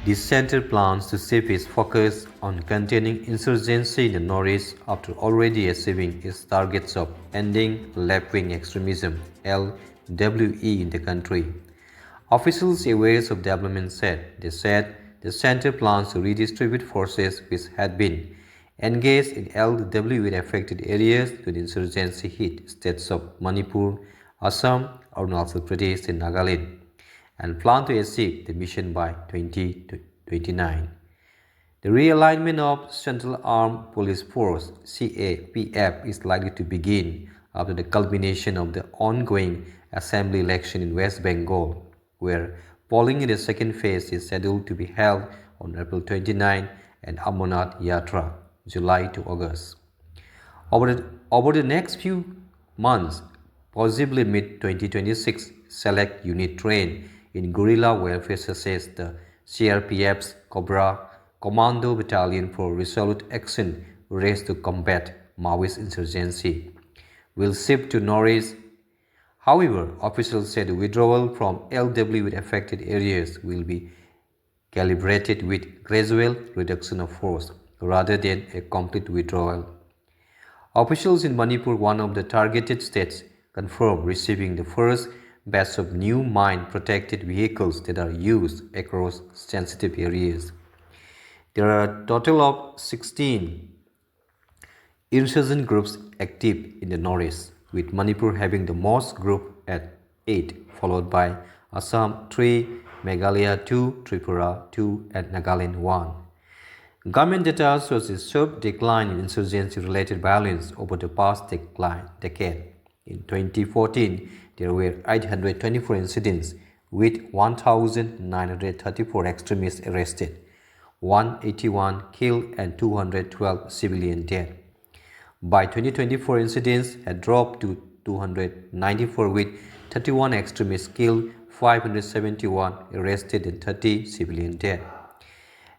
The center plans to shift its focus on containing insurgency in the northeast after already achieving its targets of ending left-wing extremism (LWE) in the country. Officials aware of development said the center plans to redistribute forces which had been engaged in LWE affected areas to the insurgency hit states of Manipur, Assam, Arunachal Pradesh, and Nagaland and plan to achieve the mission by 2029. The realignment of Central Armed Police Force (CAPF) is likely to begin after the culmination of the ongoing assembly election in West Bengal, where polling in the second phase is scheduled to be held on April 29 and Amarnath Yatra, July to August. Over the next few months, possibly mid-2026, select unit trained in guerrilla warfare such as the CRPF's Cobra Commando Battalion for Resolute Action raised to combat Maoist insurgency will shift to northeast. However, officials said withdrawal from LW affected areas will be calibrated with gradual reduction of force rather than a complete withdrawal. Officials in Manipur, one of the targeted states, confirmed receiving the first batch of new mine-protected vehicles that are used across sensitive areas. There are a total of 16 insurgent groups active in the northeast, with Manipur having the most group at 8, followed by Assam 3, Meghalaya 2, Tripura 2, and Nagaland 1. Government data shows a sharp decline in insurgency-related violence over the past decade. In 2014, there were 824 incidents with 1,934 extremists arrested, 181 killed and 212 civilian dead. By 2024, incidents had dropped to 294 with 31 extremists killed, 571 arrested and 30 civilian dead.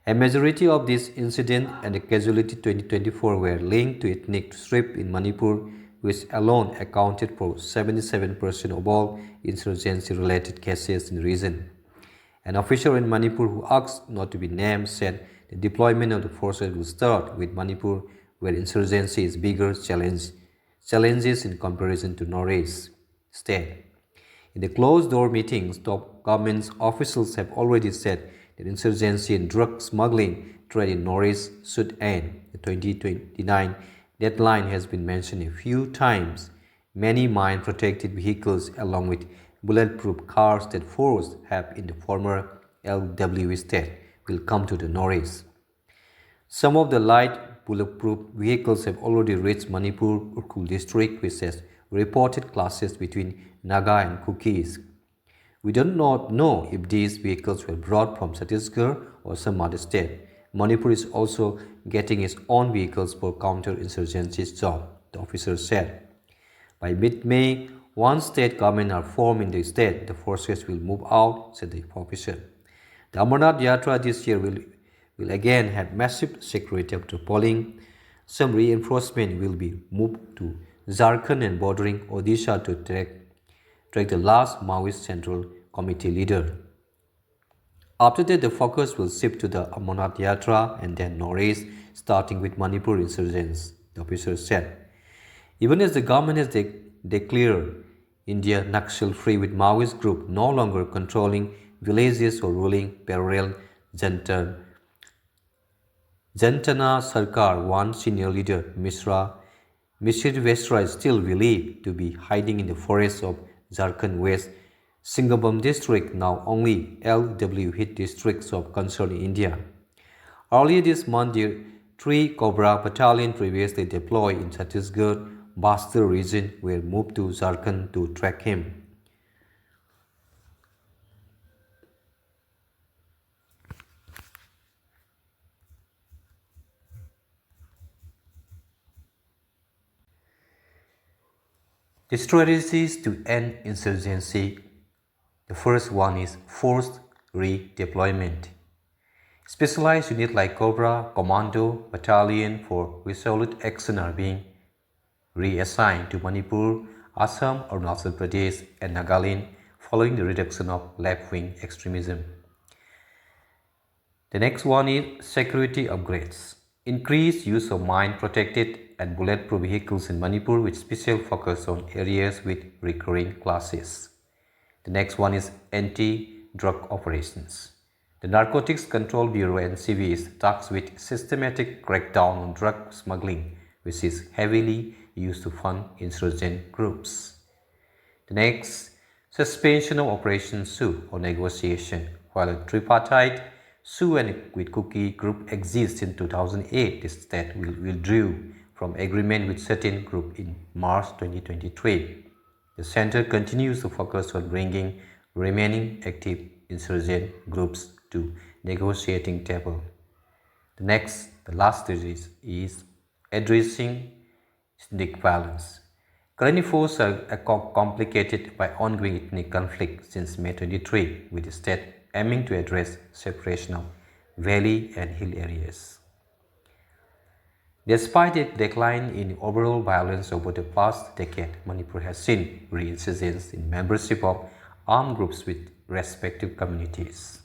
A majority of these incidents and the casualty 2024 were linked to ethnic strips in Manipur, which alone accounted for 77% of all insurgency-related cases in the region. An official in Manipur who asked not to be named said the deployment of the forces will start with Manipur, where insurgency is bigger challenges in comparison to northeast state. In the closed-door meetings, top government officials have already said that insurgency and drug smuggling trade in northeast should end. The 2029 deadline has been mentioned a few times. Many mine-protected vehicles along with bulletproof cars that force have in the former LW state will come to the northeast. Some of the light bulletproof vehicles have already reached Manipur Urkhul district, which has reported clashes between Naga and Kukis. We don't know if these vehicles were brought from Chhattisgarh or some other state. Manipur is also getting its own vehicles for counter-insurgency job, the officer said. By mid-May, one state government are formed in the state. The forces will move out, said the officer. The Amarnath Yatra this year will again have massive security after polling. Some reinforcement will be moved to Jharkhand and bordering Odisha to track the last Maoist Central Committee leader. After that, the focus will shift to the Amarnath Yatra and then northeast, starting with Manipur insurgents, the officer said. Even as the government has declared India Naxal-free with Maoist group no longer controlling villages or ruling parallel Jantana Sarkar, one senior leader, Mishir Vestra, is still believed to be hiding in the forests of Jharkhand West Singhbhum district, now only LW hit districts of concern in India. Earlier this month, the 3 Cobra battalion previously deployed in Chhattisgarh, Bastar region were moved to Jharkhand to track him. The strategies to end insurgency. The first one is forced redeployment. Specialized units like Cobra, Commando, Battalion for Resolute Action are being reassigned to Manipur, Assam, Arunachal Pradesh, and Nagaland following the reduction of left-wing extremism. The next one is security upgrades. Increased use of mine-protected and bulletproof vehicles in Manipur with special focus on areas with recurring clashes. The next one is anti-drug operations. The Narcotics Control Bureau (NCB) is tasked with systematic crackdown on drug smuggling, which is heavily used to fund insurgent groups. The next, suspension of Operation Sioux or negotiation. While a tripartite Sioux and Kuki group exists in 2008, the state withdrew from agreement with certain group in March 2023. The center continues to focus on bringing remaining active insurgent groups to negotiating table. The last is addressing ethnic violence. Current efforts are complicated by ongoing ethnic conflict since May 23, with the state aiming to address separation of valley and hill areas. Despite a decline in overall violence over the past decade, Manipur has seen re-insurgence in membership of armed groups with respective communities.